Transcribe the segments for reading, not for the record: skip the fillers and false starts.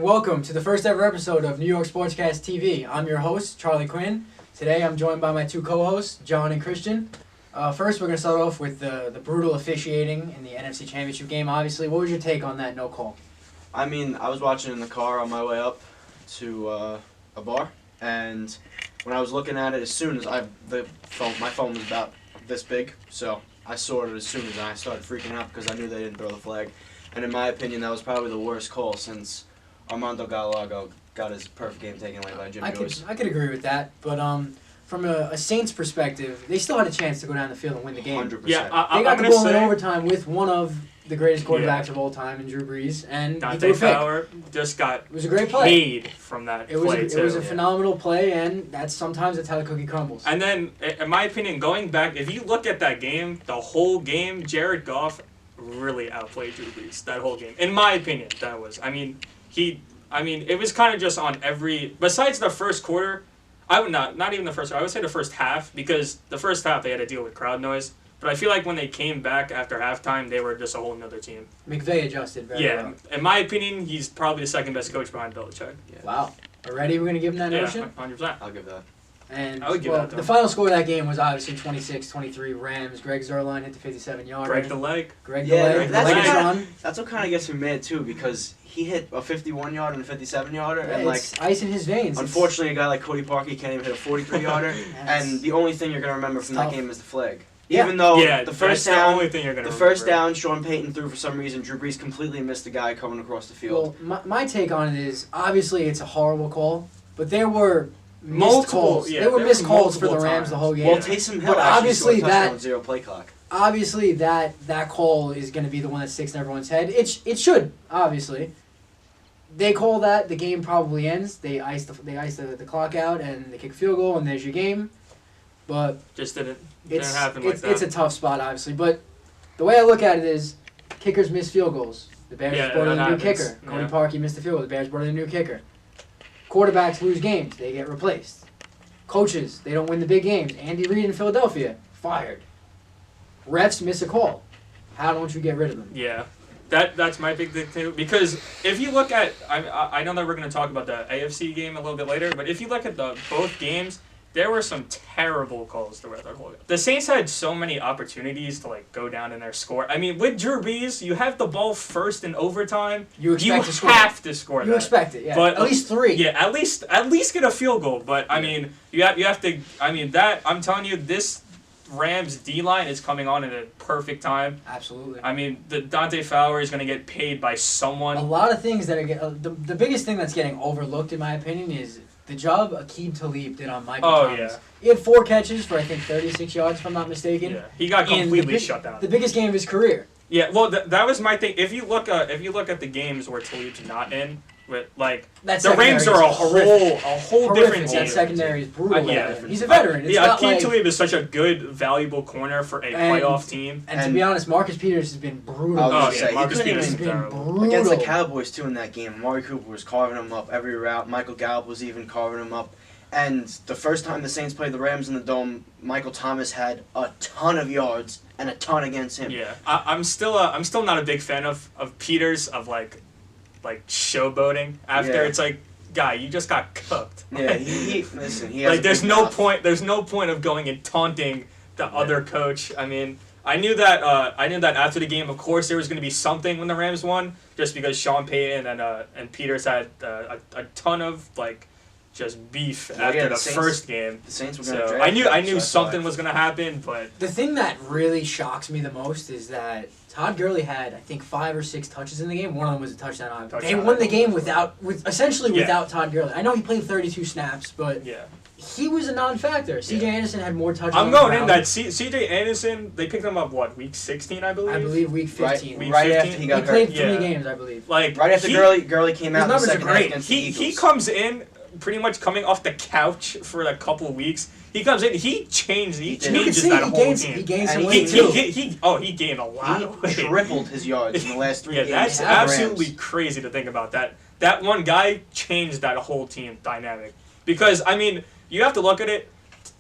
and welcome to the first ever episode of NYSportscast TV. I'm your host, Charlie Quinn. Today I'm joined by my two co-hosts, John and Christian. First, we're going to start off with the brutal officiating in the NFC Championship game, obviously. What was your take on that no call? I mean, I was watching in the car on my way up to a bar, and when I was looking at it, as soon as my phone was about this big, so I saw it as soon as I started freaking out because I knew they didn't throw the flag. And in my opinion, that was probably the worst call since Armando Gallagher got his perfect game taken away by Jimmy Joyce. I could agree with that, but from a Saints perspective, they still had a chance to go down the field and win the game. 100%. Yeah, they got the ball in overtime with one of the greatest quarterbacks of all time in Drew Brees, and Dante Fowler just got it was a great play. paid from that play, It was a phenomenal play, and sometimes that's how the cookie crumbles. And then, in my opinion, going back, if you look at that game, the whole game, Jared Goff really outplayed Drew Brees that whole game. In my opinion, that was. It was kind of just on every. Besides the first quarter, I would not even the first. I would say the first half, because the first half they had to deal with crowd noise. But I feel like when they came back after halftime, they were just a whole nother team. McVay adjusted very well. In my opinion, he's probably the second best coach behind Belichick. Yeah. Wow. Already we're going to give him that notion? 100%. I'll give that. And I would give that to the him. final score of that game was obviously 26-23 Rams. Greg Zuerlein hit the 57-yarder. Break the leg. That's what kind of gets me mad too, because he hit a 51-yarder and a 57-yarder, and it's ice in his veins. Unfortunately, a guy like Cody Parkey can't even hit a 43-yarder, and the only thing you're gonna remember from that game is the flag. Yeah. Even though the first down, Sean Payton threw for some reason, Drew Brees completely missed the guy coming across the field. Well, my take on it is, obviously it's a horrible call, but there were missed calls. Yeah, there were missed calls for the Rams times. the whole game. Well, Taysom Hill but actually scored a obviously touchdown with zero play clock. Obviously, that call is going to be the one that sticks in everyone's head. It should, obviously. They call that, the game probably ends. They ice the clock out, and they kick a field goal, and there's your game. But just didn't happen like that. It's a tough spot, obviously. But the way I look at it is, kickers miss field goals. The Bears brought in a new kicker. Cody Parkey missed the field goal. The Bears brought in a new kicker. Quarterbacks lose games. They get replaced. Coaches, they don't win the big games. Andy Reid in Philadelphia, fired. Refs miss a call. How don't you get rid of them? Yeah. That's my big thing too. Because if you look at, I know that we're going to talk about the AFC game a little bit later, but if you look at both games, there were some terrible calls throughout that whole game. The Saints had so many opportunities to go down in their score. I mean, with Drew Brees, you have the ball first in overtime. You have to score that. You expect it, yeah. But at least 3. Yeah, at least get a field goal. But I mean, you have to. I mean, I'm telling you, this Rams D-line is coming on at a perfect time. Absolutely. I mean, the Dante Fowler is going to get paid by someone. A lot of things that are the biggest thing that's getting overlooked, in my opinion, is the job Aqib Talib did on Michael Thomas. Yeah. He had 4 catches for, I think, 36 yards, if I'm not mistaken. Yeah, he got completely shut down. The biggest game of his career. Yeah, well, that was my thing. If you look at the games where Talib's not in, with the Rams are a whole different team. That secondary is brutal. He's a veteran. Aqib Talib is such a good, valuable corner for a playoff team. And to be honest, Marcus Peters has been brutal. Marcus Peters has been brutal. Against the Cowboys, too, in that game. Amari Cooper was carving him up every route. Michael Gallup was even carving him up. And the first time the Saints played the Rams in the Dome, Michael Thomas had a ton of yards and a ton against him. Yeah, I'm still not a big fan of Peters, of showboating after. It's guy, you just got cooked. Yeah, he has there's no point of going and taunting the other coach. I mean, I knew that after the game, of course, there was going to be something when the Rams won, just because Sean Payton and Peters had a ton of just beef after the first game. The Saints were going to draft I knew something was going to happen, but the thing that really shocks me the most is that Todd Gurley had, I think, 5 or 6 touches in the game. One of them was a touchdown. They won the game without Todd Gurley. I know he played 32 snaps, but he was a non-factor. C.J. Anderson had more touches. I'm going in that C.J. Anderson. They picked him up week 16, I believe. I believe week 15. Right after he got hurt. He played 3 games, I believe. Right after Gurley came out. His numbers in the are second great. against the Eagles. He comes in pretty much coming off the couch for a couple of weeks. He comes in. He changes that whole team. He gained some weight too. He gained a lot of weight. He tripled his yards in the last 3 games. That's absolutely crazy to think about. That one guy changed that whole team dynamic. Because I mean, you have to look at it.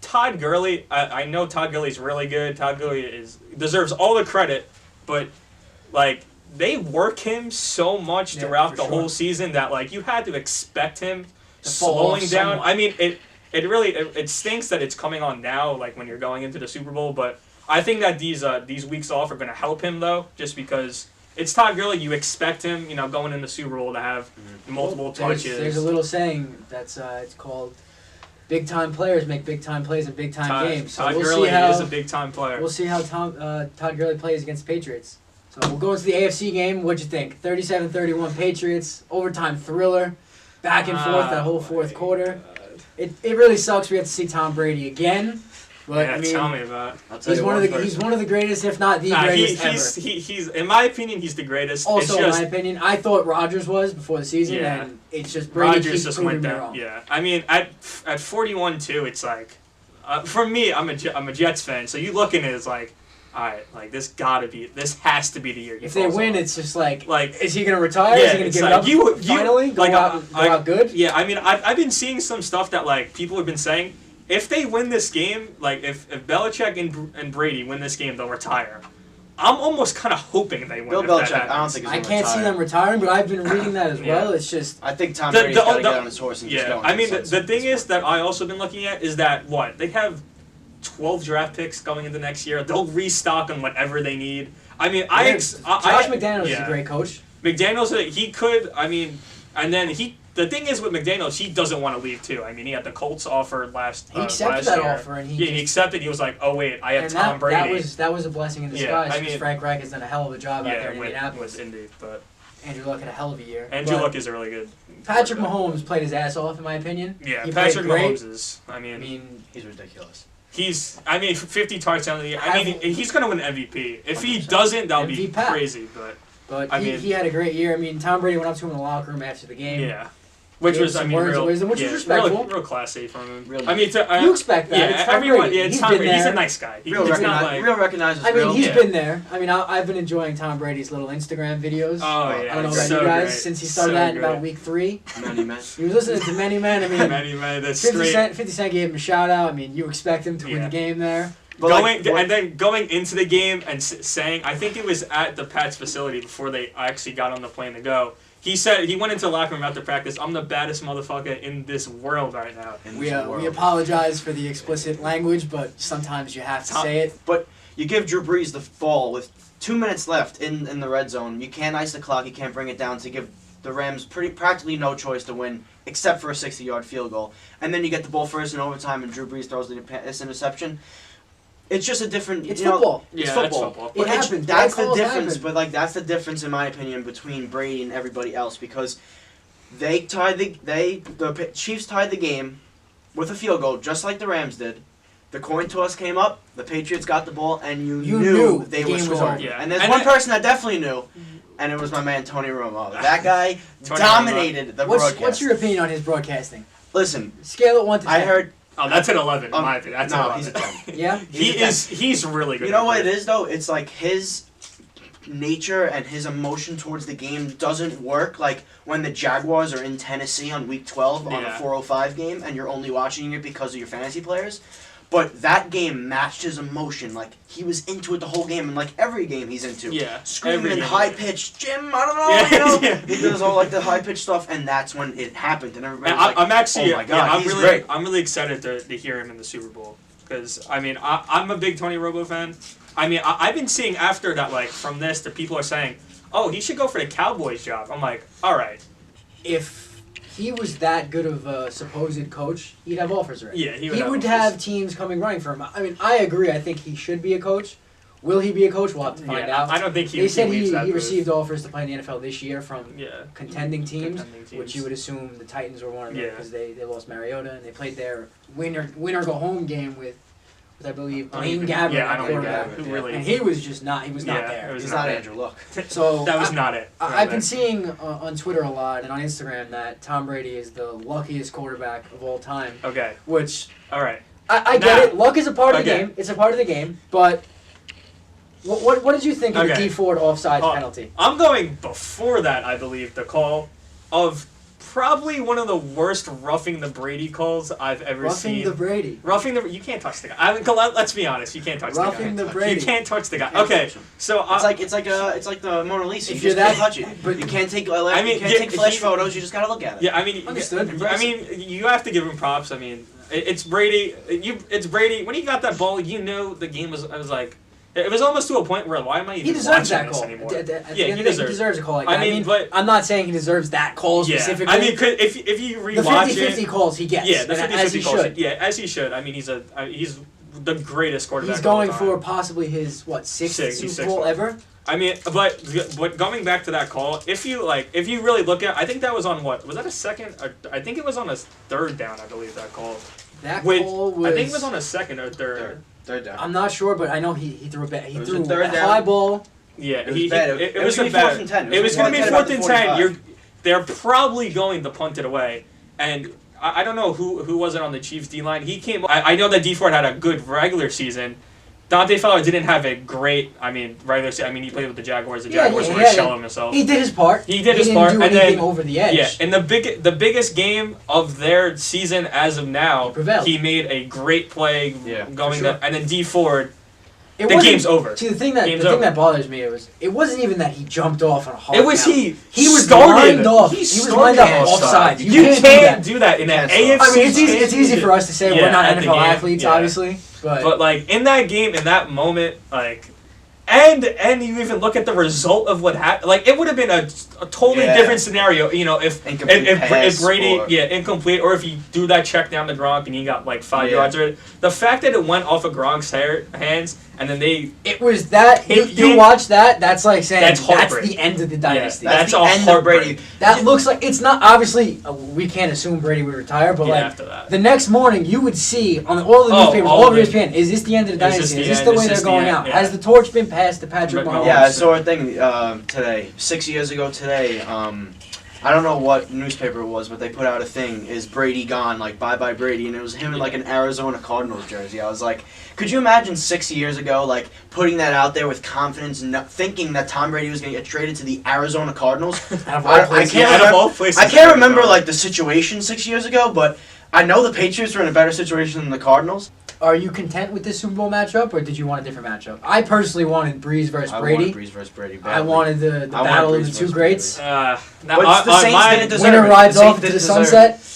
Todd Gurley, I know Todd Gurley's really good. Todd Gurley deserves all the credit, but they work him so much throughout the whole season that like you had to expect him slowing down. I mean, it really stinks that it's coming on now, like when you're going into the Super Bowl. But I think that these weeks off are going to help him though, just because it's Todd Gurley. You expect him, going in the Super Bowl to have multiple touches. There's a little saying that's it's called big time players make big time plays in big time games. So Todd Gurley is a big time player. We'll see how Todd Gurley plays against the Patriots. So we'll go into the AFC game. What'd you think? 37-31 Patriots, overtime thriller, back and forth that whole fourth quarter. It really sucks we have to see Tom Brady again. But yeah, I mean, tell me about it. He's one of the greatest, if not the greatest ever. He's in my opinion, he's the greatest. Also, in my opinion, I thght Rodgers was before the season, and it's just Brady Rodgers keeps just went proving me down. wrong. Yeah, I mean at 41-2, it's like for me, I'm a Jets fan, so you look at it as like, all right, like this has to be the year. If they win, it's just like, is he gonna retire? Yeah, is he gonna give it up? Finally, go out good. Yeah, I mean, I've been seeing some stuff that like people have been saying. If they win this game, like if Belichick and Brady win this game, they'll retire. I'm almost kind of hoping they win. Bill Belichick, I don't think I can't see them retiring, but I've been reading that as well. It's just I think Tom Brady's got to get on his horse and just go. I mean, the thing is that I also been looking at is that they have 12 draft picks going into next year. They'll restock on whatever they need. I mean, Josh McDaniels is a great coach. McDaniels, he could. I mean, and then the thing is with McDaniels, he doesn't want to leave too. I mean, he had the Colts offer last year. He accepted that offer, and he accepted. He was like, "Oh wait, I have Tom Brady." That was a blessing in disguise because Frank Reich has done a hell of a job out there in Indianapolis. Indeed, but Andrew Luck had a hell of a year. Andrew Luck is a really good. Patrick Mahomes played his ass off, in my opinion. Yeah, Patrick Mahomes is. I mean, he's ridiculous. 50 touchdowns in the year. I mean, he's going to win MVP. If 100%. He doesn't, that'll be crazy. But he had a great year. I mean, Tom Brady went up to him in the locker room after the game. Yeah. Which was, I mean, words of wisdom, which was respectful. Real classy from him. I mean, you expect that. Yeah, everyone. Yeah, it's Tom Brady. He's a nice guy. Real recognizes. I mean, he's been there. I mean, I've been enjoying Tom Brady's little Instagram videos. Oh yeah, I don't know about you guys since he started that in about week 3. Many men. He was listening to Many Men. I mean, Many Men. That's 50 Cent gave him a shout out. I mean, you expect him to win the game there. Going into the game and saying, I think it was at the Pats facility before they actually got on the plane to go. He said he went into the locker room after practice. I'm the baddest motherfucker in this world right now. We apologize for the explicit language, but sometimes you have to say it. But you give Drew Brees the ball with 2 minutes left in the red zone. You can't ice the clock. You can't bring it down to give the Rams practically no choice to win except for a 60-yard field goal. And then you get the ball first in overtime, and Drew Brees throws this interception. It's just a different. It's football. It's football. It happens. That's the difference. But that's the difference in my opinion between Brady and everybody else because the Chiefs tied the game with a field goal just like the Rams did. The coin toss came up. The Patriots got the ball, and you knew they were scoring. Yeah. And there's one person that definitely knew, and it was my man Tony Romo. That guy dominated the broadcast. What's your opinion on his broadcasting? Listen, scale it 1 to 10. I heard. Oh, that's an 11. In my opinion, that's an 11. He's a 10. Yeah, he's really good. You know what it is though? It's like his nature and his emotion towards the game doesn't work like when the Jaguars are in Tennessee on week 12 on a 4:05 game, and you're only watching it because of your fantasy players. But that game matched his emotion. Like, he was into it the whole game, and like every game he's into. Yeah. Screaming high-pitched, Jim, I don't know, He does all like the high-pitched stuff, and that's when it happened. And everybody's like, I'm actually, oh my God, he's great. I'm really excited to hear him in the Super Bowl. Because, I mean, I'm a big Tony Romo fan. I mean, I've been seeing after that, like, from this, that people are saying, oh, he should go for the Cowboys job. I'm like, all right. If he was that good of a supposed coach, he'd have offers already. Yeah, he would have teams coming running for him. I mean, I agree. I think he should be a coach. Will he be a coach? We'll have to find out. I don't think They said he received offers to play in the NFL this year from contending teams, teams, which you would assume the Titans were one of them because they lost Mariota and they played their winner go home game with I believe Blaine Gabbert at quarterback. And he was just not. He was not there. He's not Andrew Luck. So that was not it. I've been seeing on Twitter a lot and on Instagram that Tom Brady is the luckiest quarterback of all time. Okay. Which all right. I get it. Luck is a part of the game. It's a part of the game. But what did you think of the D Ford offside penalty? I'm going before that. I believe the call of probably one of the worst roughing the Brady calls I've ever seen. Roughing the Brady. You can't touch the guy. Let's be honest. You can't touch Roughing the guy. the Brady. You can't touch the guy. Okay, so it's like the Mona Lisa. You If you're just can't that- touch it. but- You can't take. I mean, you can't take flash photos. You just gotta look at it. yeah, I mean, Understood. I mean, you have to give him props. I mean, it's Brady. It's Brady. When he got that ball, you know the game was. I was like, it was almost to a point where why am I even He deserves watching that this call. anymore? He deserves a call like that. I mean, but I'm not saying he deserves that call specifically. I mean, if you the rewatch 50-50 calls he gets. yeah, the and 50-50 as he calls. should. Yeah, as he should. I mean, he's the greatest quarterback. He's of all going time. for possibly his sixth He's Super sixth Bowl one. ever. I mean, but going back to that call, if you really look at, I think that was on what was that a second? Or, I think it was on a third down. I believe that call. That call was. I think it was on a second or third. Third down. I'm not sure, but I know he threw a bad. He It was threw a third a down. high ball. Yeah, It was bad. it was gonna a be 4th bad. and 10. It was going to be 4th and 10. 45. They're probably going to punt it away, and I don't know who was it on the Chiefs D line. He came. I know that D Ford had a good regular season. Dante Fowler didn't have a great. regular season. I mean, he played with the Jaguars. The Jaguars were shelling himself. He did his part. He did his part, didn't do and anything then over the edge. yeah, in the biggest game of their season as of now, He prevailed. he made a great play going sure. there, and then D Ford. It The wasn't- game's over. See, the thing that bothers me it wasn't even that he jumped off on a hard. It was count. he was started. lined off. He He was started lined up offside. offside. You can't can't do that in an Can't AFC. stop. I mean, it's easy for us to say Yeah, we're not at the NFL game, athletes, yeah. obviously, But like in that game, in that moment, like, and you even look at the result of what happened. Like it would have been a totally Yeah. different scenario. You know, if Incomplete Brady, pass incomplete, or if he threw that check down to Gronk and he got like 5 Yeah. yards. Or the fact that it went off of Gronk's hands and then it was that you watch that. That's like saying That's that's heartbreak. the end of the dynasty. That's the a end of heartbreak. Brady. That looks like it's not obviously. We can't assume Brady would retire, but like after that. the next morning you would see on all the newspapers, all all of over it. ESPN. Is this the end of the Is this dynasty? the Is this end? the Is way this they're the going end? out? Yeah. Has the torch been passed to Patrick Mahomes. Mahomes? Yeah, I saw a thing today. 6 years ago today. I don't know what newspaper it was, but they put out a thing: "Is Brady gone?" Like bye bye Brady, and it was him in like an Arizona Cardinals jersey. I was like, could you imagine 6 years ago, like putting that out there with confidence, thinking that Tom Brady was going to get traded to the Arizona Cardinals? Out of all I places. can't out of remember- all places, I can't remember Arizona. like the situation 6 years ago, but I know the Patriots were in a better situation than the Cardinals. Are you content with this Super Bowl matchup, or did you want a different matchup? I personally wanted Breeze versus I Brady. wanted Breeze versus Brady. I wanted the wanted battle of Breeze the two versus greats. Now, But the Saints didn't deserve Winner it. rides The Saints off into didn't the deserve sunset.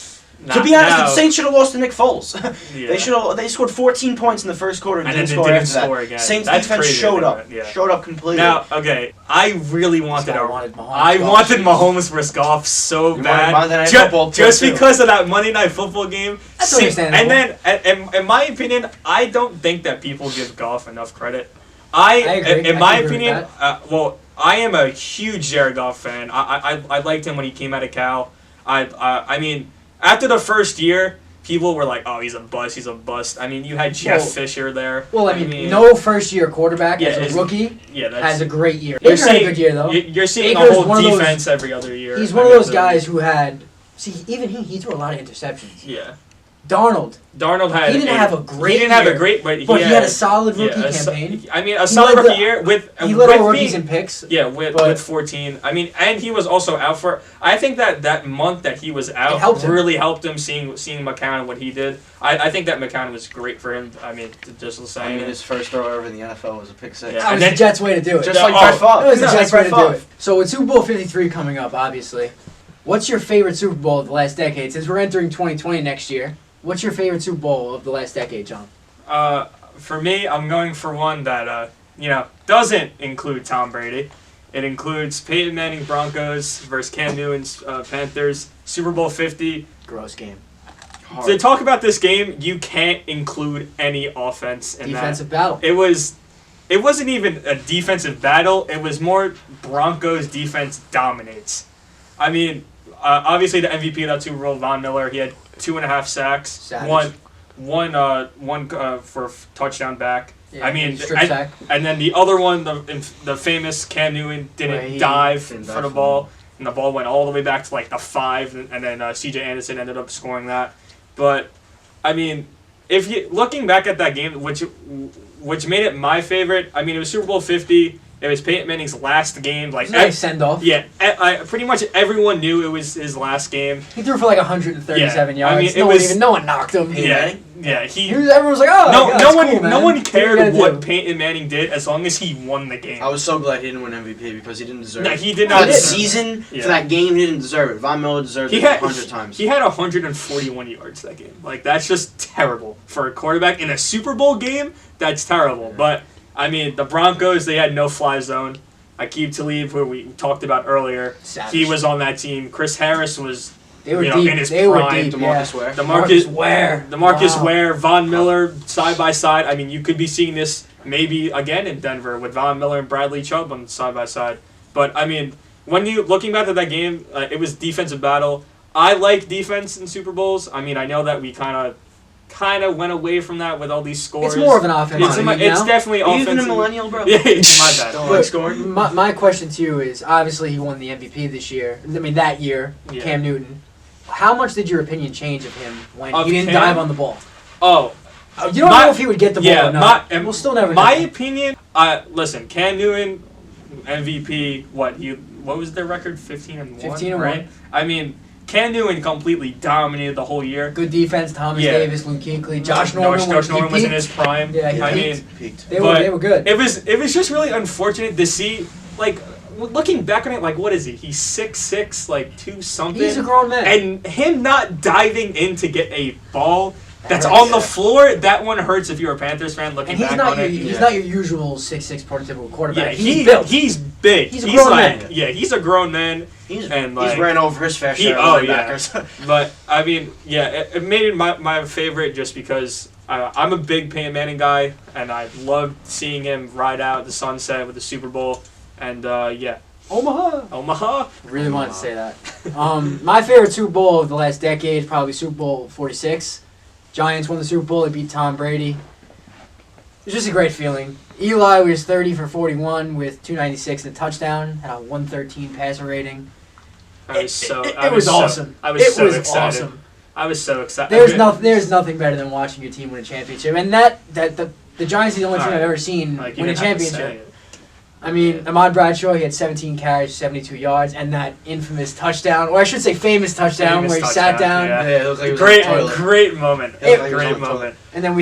To be honest, the Saints should have lost to Nick Foles. Yeah. They should have. They scored 14 points in the first quarter and, And didn't then score didn't after score that. again. Saints That's defense crazy showed that up. they went, yeah. Showed up completely. Now, okay, I really wanted I wanted Mahomes. I Gosh. wanted Mahomes versus Goff so You bad, wanted Monday Night Football just too. because of that Monday Night Football game. That's See, understandable. and then, in my opinion, I don't think that people give Goff enough credit. I agree. In I my can agree with opinion, I am a huge Jared Goff fan. I liked him when he came out of Cal. I mean, after the first year, people were like, "Oh, he's a bust. He's a bust." I mean, you had Jeff Well- Fisher there. Well, I mean, no first-year quarterback Yeah, as a rookie Yeah, that's has a great year. You're Baker had a seeing- good year though. You're seeing Baker's a whole one of those- defense every other year. He's one of those guys who had. See, even he threw a lot of interceptions. Yeah. Darnold, Darnold had. He didn't have a great He didn't have a year, great, but he had a solid rookie campaign. I mean, a solid led rookie the- year with He led all with rookies being- in picks. Yeah, but- with 14. I mean, and he was also out for. I think that month that he was out helped him. really helped him seeing McCown and what he did. I think that McCown was great for him. I mean, just the I same. mean, his first throw ever in the NFL was a pick six. Yeah. That and was then- the Jets' way to do it. Just Yeah, like oh, Brett Favre. It was the No, Jets' like way to Brett do Favre. it. So with Super Bowl 53 coming up, obviously, what's your favorite Super Bowl of the last decade? Since we're entering 2020 next year, what's your favorite Super Bowl of the last decade, John? For me, I'm going for one that doesn't include Tom Brady. It includes Peyton Manning Broncos versus Cam Newton's Panthers, Super Bowl 50. Gross game. Hard. To talk about this game, you can't include any offense in Defensive battle. that. It wasn't even a defensive battle. It was more Broncos defense dominates. I mean, obviously the MVP of that Super Bowl, Von Miller, he had 2.5 sacks, Savage. one for touchdown back. Yeah, I mean, strip sack. and then the other one, the famous Cam Newton Where didn't he dive didn't for dive the for ball, and the ball went all the way back to like the 5, and then C.J. Anderson ended up scoring that. But I mean, looking back at that game, which made it my favorite. I mean, it was Super Bowl 50. It was Peyton Manning's last game. Like nice send off. Yeah, pretty much everyone knew it was his last game. He threw for like 137 yards. I mean, no one knocked him. Yeah. Everyone was like, oh, no one cared what Peyton Manning did as long as he won the game. I was so glad he didn't win MVP because he didn't deserve it. No, he did not. For the season, for that game, he didn't deserve it. Von Miller deserved it 100 times. He had 141 yards that game. Like, that's just terrible for a quarterback in a Super Bowl game. That's terrible. Yeah. But I mean, the Broncos, they had no fly zone. Aqib Talib, who we talked about earlier, he was on that team. Chris Harris was. They were deep. In his prime. Were deep. DeMarcus Ware, Von Miller, side by side. I mean, you could be seeing this maybe again in Denver with Von Miller and Bradley Chubb on side by side. But I mean, when you looking back at that game, it was defensive battle. I like defense in Super Bowls. I mean, I know that we kind of went away from that with all these scores. It's more of an offense. It's definitely offensive. Even a millennial, bro. Yeah, my bad. Don't like scoring. My question to you is: obviously, he won the MVP this year. I mean, that year, Cam Newton. How much did your opinion change of him when he didn't dive on the ball? Oh. You don't know if he would get the ball or not. We'll still never know. My opinion, listen, Cam Newton, MVP, what was their record? 15-1? 15-1. Right? I mean, Cam Newton completely dominated the whole year. Good defense, Thomas Davis, Luke Kuechly, Josh Norman. Josh Norman was in his prime. Yeah, he peaked. They were good. It was just really unfortunate to see, like, looking back on it, like, what is he? He's 6'6", like 2-something. He's a grown man. And him not diving in to get a ball that's on the floor, that one hurts if you're a Panthers fan looking back on it. He's not your usual 6'6" prototypical quarterback. Yeah, he's built. He's big. He's a grown man. Yeah, he's a grown man. He's ran over his fair share of linebackers. But, I mean, it made it my favorite just because I'm a big Peyton Manning guy, and I loved seeing him ride out the sunset with the Super Bowl. And, Omaha. Really wanted to say that. My favorite Super Bowl of the last decade is probably Super Bowl 46. Giants won the Super Bowl. They beat Tom Brady. It was just a great feeling. Eli was 30 for 41 with 296 and a touchdown. Had a 113 passer rating. It was awesome. I was so excited. Awesome. I was so excited. There's nothing better than watching your team win a championship. And the Giants are the only team I've ever seen win a championship. I mean, Ahmad Bradshaw, he had 17 carries, 72 yards, and that infamous touchdown, or I should say famous touchdown, where he sat down. Yeah, it looked like great moment. Great moment. And then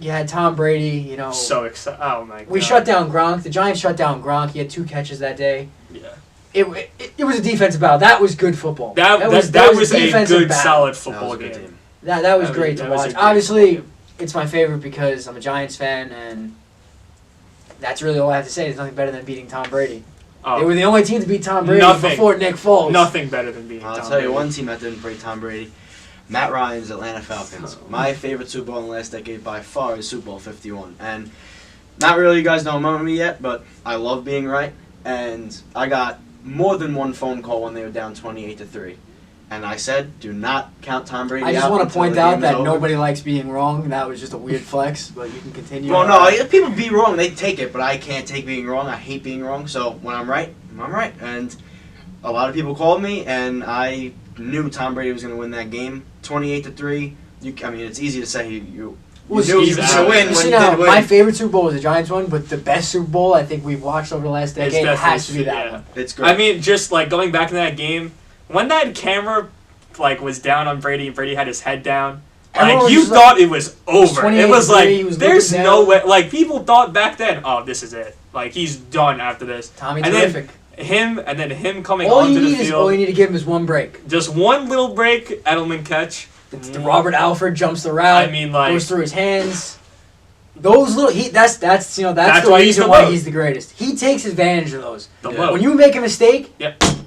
you had Tom Brady, So excited. Oh, my God. We shut down Gronk. The Giants shut down Gronk. He had 2 catches that day. Yeah. It was a defensive battle. That was good football. That was a good, solid football game. That was great to watch. Obviously, it's my favorite because I'm a Giants fan, and that's really all I have to say. There's nothing better than beating Tom Brady. They were the only team to beat Tom Brady before Nick Foles. Nothing better than beating Tom Brady. I'll tell you one team that didn't break Tom Brady. Matt Ryan's Atlanta Falcons. My favorite Super Bowl in the last decade by far is Super Bowl 51. And not really you guys don't remember me yet, but I love being right. And I got more than one phone call when they were down 28-3. And I said, do not count Tom Brady out. I just want to point out that nobody likes being wrong. That was just a weird flex, but you can continue. Well, no, if people be wrong, they take it, but I can't take being wrong. I hate being wrong. So when I'm right, I'm right. And a lot of people called me, and I knew Tom Brady was going to win that game. 28-3. I mean, it's easy to say you knew he was going to win when he did win. My favorite Super Bowl was the Giants one, but the best Super Bowl I think we've watched over the last decade has to be that one. It's great. I mean, just like going back to that game, when that camera was down on Brady and Brady had his head down, you thought it was over. It was like, there's no way. Like, people thought back then, oh, this is it. Like, he's done after this. Tommy terrific. Him coming onto the field. All you need to give him is one break. Just one little break, Edelman catch. The Robert Alford jumps the route. I mean, like, goes through his hands. Those little that's the reason why he's the greatest. He takes advantage of those. When you make a mistake,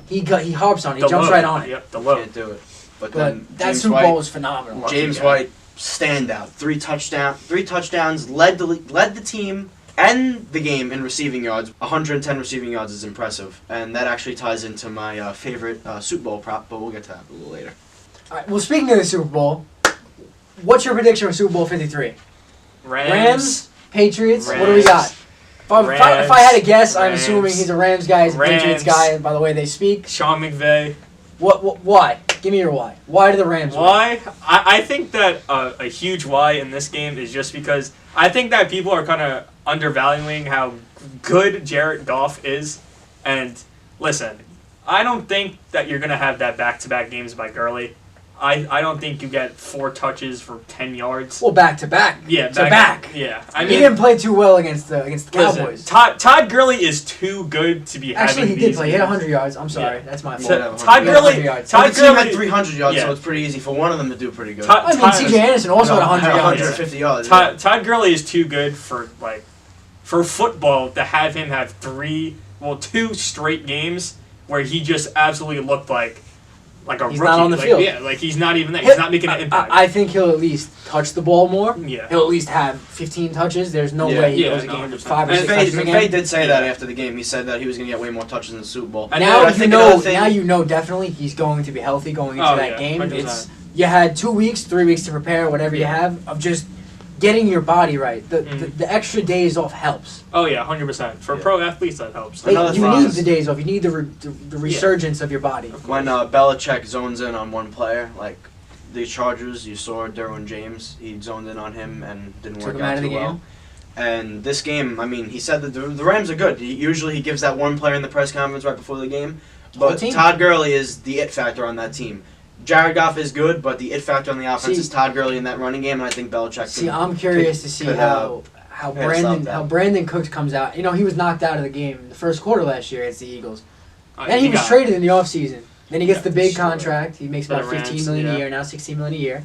he harps on it. He jumps right on it. Yep, can't do it. But then that Super Bowl was phenomenal. James White, standout, 3 touchdowns, led the team and the game in receiving yards. 110 receiving yards is impressive, and that actually ties into my favorite Super Bowl prop. But we'll get to that a little later. All right, well, speaking of the Super Bowl, what's your prediction for Super Bowl 53? Rams, Patriots. What do we got? If I had to guess, I'm assuming he's a Rams guy, he's a Patriots guy, by the way they speak. Sean McVay. Why? Give me your why. Why do the Rams win? Why? I think that a huge why in this game is just because I think that people are kind of undervaluing how good Jared Goff is, and listen, I don't think that you're gonna have that back-to-back games by Gurley. I don't think you get 4 touches for 10 yards. Well, back-to-back. Yeah, back. Yeah, I mean, he didn't play too well against the Cowboys. Todd Gurley is too good to be Actually, having he did these play. He had games. 100 yards. I'm sorry, that's my fault. Todd Gurley The team had 300 yards, so it's pretty easy for one of them to do pretty good. I mean, C.J. Anderson also had 100 yards. 150 yards. Todd Gurley is too good for football to have him have 2 straight games where he just absolutely looked like a he's rookie. not on the field. Yeah, like he's not even there. He's not making an impact. I think he'll at least touch the ball more. Yeah. He'll at least have 15 touches. There's no way he goes a game with 5 or 6 touches again. McVay did say that after the game. He said that he was going to get way more touches in the Super Bowl. And now you know definitely he's going to be healthy going into that game. 100%. You had 2 weeks, 3 weeks to prepare, whatever you have, of just getting your body right. The extra days off helps. Oh yeah, 100%. For pro athletes, that helps. You need the days off. You need the resurgence of your body. When Belichick zones in on one player, like the Chargers, you saw Derwin James. He zoned in on him and didn't work out too well. And this game, I mean, he said that the Rams are good. Usually he gives that one player in the press conference right before the game. But Todd Gurley is the it factor on that team. Jared Goff is good, but the it factor on the offense is Todd Gurley in that running game, and I think Belichick. I'm curious to see how Brandon Cooks comes out. You know, he was knocked out of the game in the first quarter last year against the Eagles. Then he was traded in the offseason. Then he gets the big contract. He makes about $15 million a year now, $16 million a year,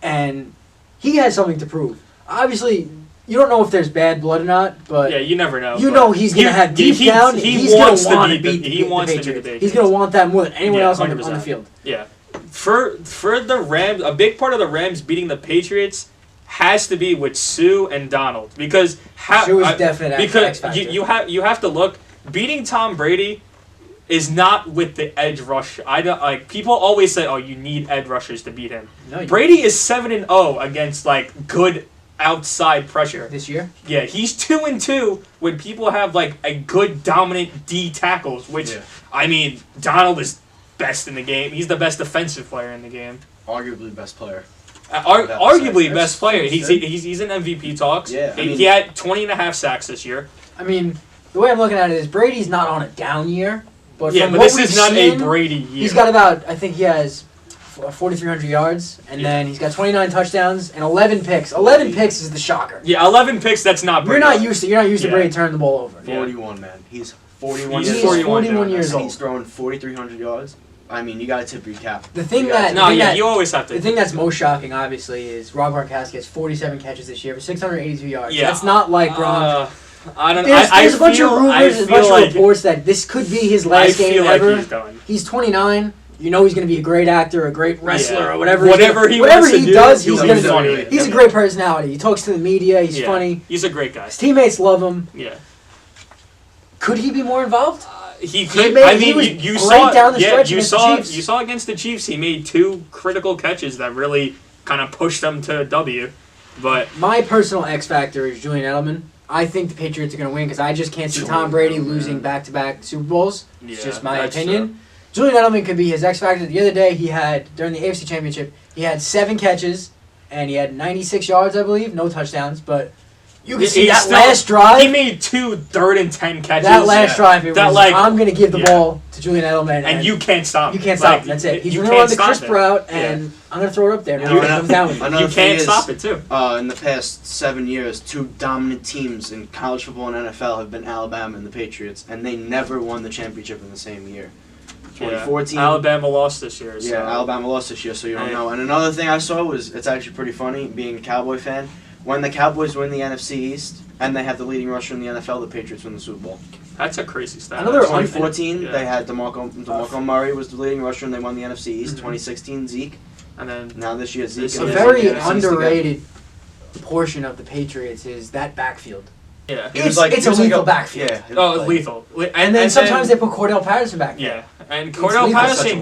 and he has something to prove. Obviously, you don't know if there's bad blood or not, but you never know. You know he's gonna have deep down. He's gonna want to beat the Patriots. He's gonna want that more than anyone else on the field. Yeah. For the Rams, a big part of the Rams beating the Patriots has to be with Sue and Donald because Sue is definite X factor. you have to look, beating Tom Brady is not with the edge rush. I don't like people always say, oh, you need edge rushers to beat him. No, Brady is 7-0 against good outside pressure this year. Yeah, he's 2-2 when people have a good dominant D tackles, which I mean, Donald is best in the game. He's the best defensive player in the game. Arguably best player. Arguably best player. He's in MVP talks. Yeah, he had 20.5 sacks this year. I mean, the way I'm looking at it is Brady's not on a down year. But this is not a Brady year. He's got I think he has 4,300 yards, and then he's got 29 touchdowns and 11 picks. 11 picks is the shocker. Yeah, 11 picks. That's not Brady. You're not used to Brady turning the ball over. 41, man. He's 41 He's years old. 41 years old. He's throwing 4,300 yards. I mean, you got to tip your cap. You always have to. The thing that's most shocking, obviously, is Rob Gronkowski has 47 catches this year for 682 yards. Yeah. That's not like Gronk. I don't. There's a bunch of rumors, a bunch of reports that this could be his last game ever. He's 29. You know he's going to be a great actor, a great wrestler, or whatever. Whatever he does, he's going to be funny. He's a great personality. He talks to the media. He's funny. He's a great guy. His teammates love him. Yeah. Could he be more involved? He could. You saw against the Chiefs. He made 2 critical catches that really kind of pushed them to a W. But my personal X factor is Julian Edelman. I think the Patriots are going to win because I just can't see Tom Brady losing back-to-back Super Bowls. It's just my opinion. True. Julian Edelman could be his X factor. The other day, during the AFC Championship, he had 7 catches and he had 96 yards, I believe, no touchdowns, but. You can see that last drive. He made 2 3rd-and-10 catches. That last drive, I'm going to give the ball to Julian Edelman. And you can't stop him. You can't stop him. That's it. He's going to run the crisp route, and I'm going to throw it up there. You can't stop it, too. In the past 7 years, 2 dominant teams in college football and NFL have been Alabama and the Patriots, and they never won the championship in the same year. 2014. Alabama lost this year. So. Yeah, Alabama lost this year, so you don't know. And another thing I saw was, it's actually pretty funny, being a Cowboy fan. When the Cowboys win the NFC East and they have the leading rusher in the NFL, the Patriots win the Super Bowl. That's a crazy stat. 2014, they had DeMarco Murray was the leading rusher and they won the NFC East. 2016, Zeke. And then now this year, Zeke. A very underrated portion of the Patriots is that backfield. Yeah, it's a lethal backfield. Yeah, lethal. And then sometimes they put Cordell Patterson back there. Yeah, and Cordell Patterson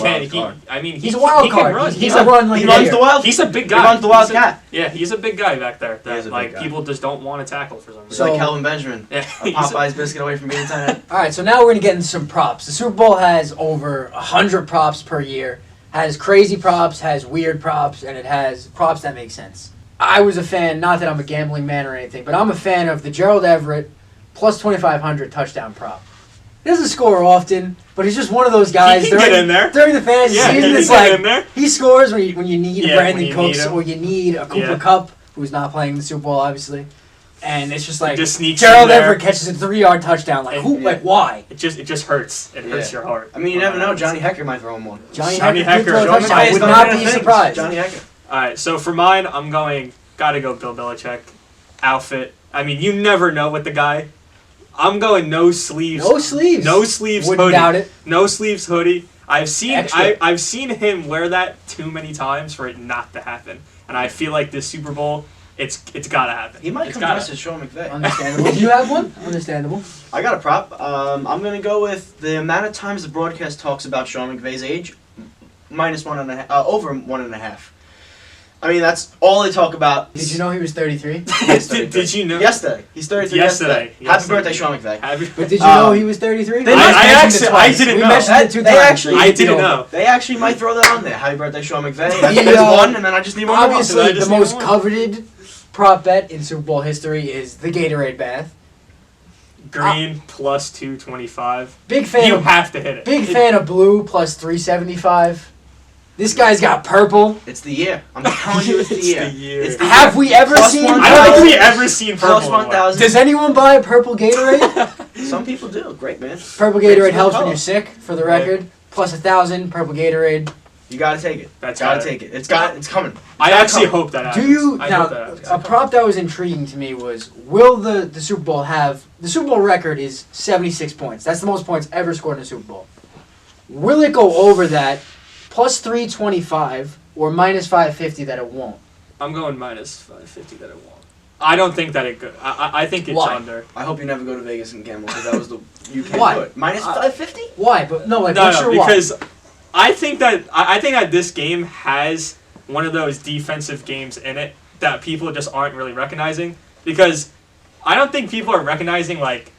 he's a wild card. He's a run like he runs the wild. He's a big guy. He runs the Wildcat. Yeah, he's a big guy back there. That people just don't want to tackle for some reason. He's like Kelvin Benjamin. Yeah, a Popeye's biscuit away from being tight end. All right, so now we're gonna get into some props. The Super Bowl has over 100 props per year. Has crazy props, has weird props, and it has props that make sense. I was a fan, not that I'm a gambling man or anything, but I'm a fan of the Gerald Everett plus 2,500 touchdown prop. He doesn't score often, but he's just one of those guys. He can get in there. During the fantasy season, it's like he scores when you need Brandon Cooks or you need a Cooper Kupp, who's not playing in the Super Bowl, obviously. And it's just like Gerald Everett catches a 3-yard touchdown. Like who? Like why? It just hurts. It hurts your heart. I mean, you never know. Johnny Hecker might throw him one. Johnny Hecker throw a touchdown. I would not be surprised. Johnny Hecker. All right, so for mine, gotta go Bill Belichick. Outfit. I mean, you never know with the guy. I'm going no sleeves. No sleeves. No sleeves Wouldn't hoodie. doubt it. No sleeves hoodie. I've seen him wear that too many times for it not to happen. And I feel like this Super Bowl, it's gotta happen. He might come dressed as Sean McVay. Understandable. Do you have one? Understandable. I got a prop. I'm gonna go with the amount of times the broadcast talks about Sean McVay's age, minus 1.5, over 1.5. I mean, that's all they talk about. Did you know he was 33? Did you know? Yesterday. He's 33 yesterday. Happy birthday, Sean McVay. But did you know he was 33? I didn't know. I didn't know. They actually might throw that on there. Happy birthday, Sean McVay. That's one, and then I just need one more. Obviously, the most coveted prop bet in Super Bowl history is the Gatorade bath. Green plus 225. Big fan. You have to hit it. Big fan of blue plus 375. This guy's got purple. It's the year. I'm telling you, it's the year. It's the year. Have we ever seen? I don't think we ever seen purple. Plus 1,000. Does anyone buy a purple Gatorade? Some people do. Great, man. Purple Gatorade helps when you're sick. For the record, plus 1,000 purple Gatorade. You gotta take it. Gotta take it. It's coming. I actually hope that happens. Do you now? A prop that was intriguing to me was: will the Super Bowl have the Super Bowl record is 76 points? That's the most points ever scored in a Super Bowl. Will it go over that? Plus 325 or minus 550 that it won't. I'm going minus 550 that it won't. I don't think that it could. I think it's under. I hope you never go to Vegas and gamble because that was the you can't Why? do it. Minus 550? Why? But no, because I think that this game has one of those defensive games in it that people just aren't really recognizing because I don't think people are recognizing like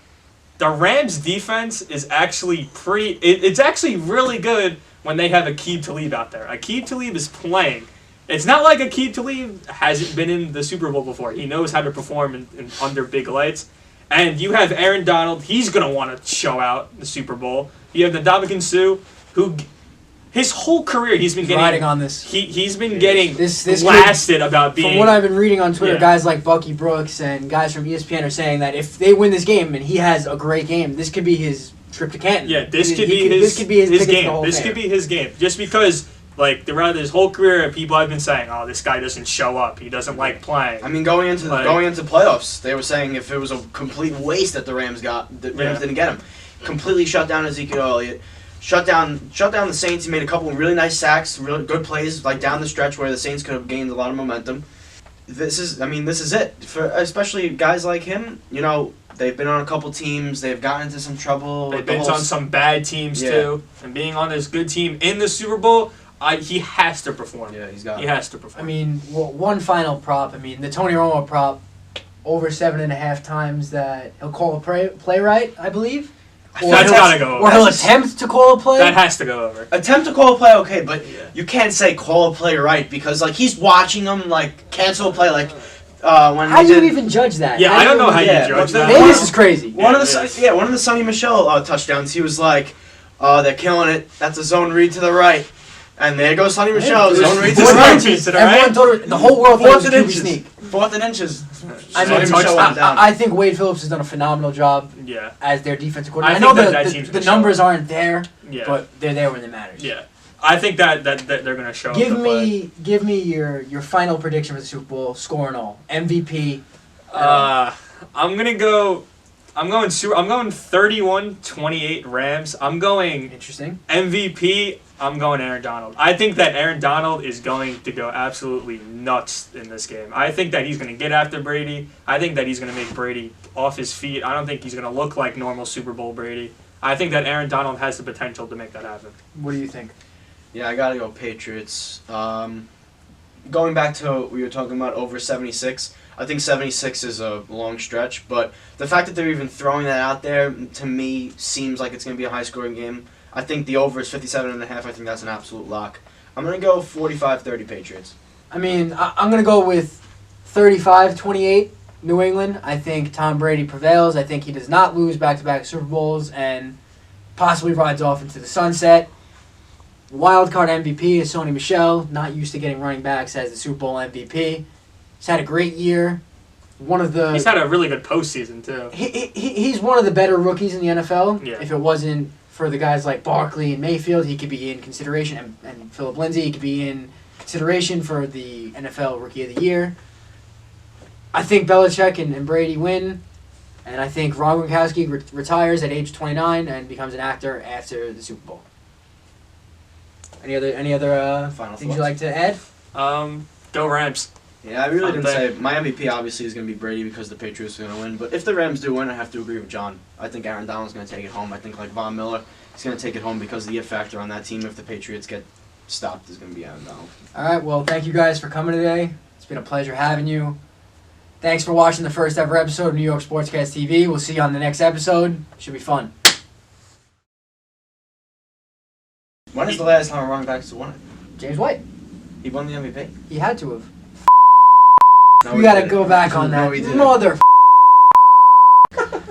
the Rams defense is actually pretty. It's actually really good. When they have Aqib Talib out there. Aqib Talib is playing. It's not like Aqib Talib hasn't been in the Super Bowl before. He knows how to perform under big lights. And you have Aaron Donald. He's going to want to show out the Super Bowl. You have Ndamukong Suh, who his whole career he's been getting... riding on this. He's been getting this blasted about being... From what I've been reading on Twitter, guys like Bucky Brooks and guys from ESPN are saying that if they win this game and he has a great game, this could be his... trip to Canton. Yeah, this could be his game. This could be his game. Just because, like, throughout his whole career, people have been saying, "Oh, this guy doesn't show up. He doesn't like playing." I mean, going into playoffs, they were saying if it was a complete waste that the Rams didn't get him. Completely shut down Ezekiel Elliott. Shut down the Saints. He made a couple of really nice sacks, really good plays, like down the stretch where the Saints could have gained a lot of momentum. This is it for especially guys like him. You know. They've been on a couple teams. They've gotten into some trouble. They've been on some bad teams too. And being on this good team in the Super Bowl, he has to perform. Yeah, he has to perform. I mean, one final prop. I mean, the Tony Romo prop, over 7.5 times that he'll call a play right, I believe. That's gotta go over. Or he'll attempt to call a play. That has to go over. Attempt to call a play, okay, but you can't say call a play right because like he's watching them like cancel a play like. How do you even judge that? Yeah, I don't know how you judge that. Vegas is crazy. One of the Sonny Michel touchdowns, he was like, they're killing it. That's a zone read to the right. And there goes Sonny Michel. Zone read to the right. Everyone told her, the whole world thought it was a QB sneak. 4th and inches. I think Wade Phillips has done a phenomenal job as their defensive coordinator. I know the numbers aren't there, but they're there when it matters. Yeah. I think that they're going to show up. Give me your final prediction for the Super Bowl, score and all. MVP. I'm going 31-28 Rams. I'm going interesting. MVP. I'm going Aaron Donald. I think that Aaron Donald is going to go absolutely nuts in this game. I think that he's going to get after Brady. I think that he's going to make Brady off his feet. I don't think he's going to look like normal Super Bowl Brady. I think that Aaron Donald has the potential to make that happen. What do you think? Yeah, I gotta go Patriots. Going back to what we were talking about, over 76. I think 76 is a long stretch, but the fact that they're even throwing that out there, to me, seems like it's going to be a high-scoring game. I think the over is 57.5. I think that's an absolute lock. I'm going to go 45-30 Patriots. I mean, I'm going to go with 35-28. New England. I think Tom Brady prevails. I think he does not lose back-to-back Super Bowls and possibly rides off into the sunset. Wild card MVP is Sony Michel, not used to getting running backs as the Super Bowl MVP. He's had a great year. He's had a really good postseason too. He's one of the better rookies in the NFL. Yeah. If it wasn't for the guys like Barkley and Mayfield, he could be in consideration, and Philip Lindsay, he could be in consideration for the NFL Rookie of the Year. I think Belichick and Brady win, and I think Rob Gronkowski retires at age 29 and becomes an actor after the Super Bowl. Any other Final things thoughts? you'd like to add? Go Rams. Yeah, I really didn't say my MVP obviously is going to be Brady because the Patriots are going to win. But if the Rams do win, I have to agree with John. I think Aaron Donald's going to take it home. I think like Von Miller, he's going to take it home because the it factor on that team if the Patriots get stopped is going to be Aaron Donald. All right, well, thank you guys for coming today. It's been a pleasure having you. Thanks for watching the first ever episode of New York Sportscast TV. We'll see you on the next episode. Should be fun. When is the last time a running back won it? James White. He won the MVP? He had to have. No, You he gotta didn't. go back on that. No, he didn't. Mother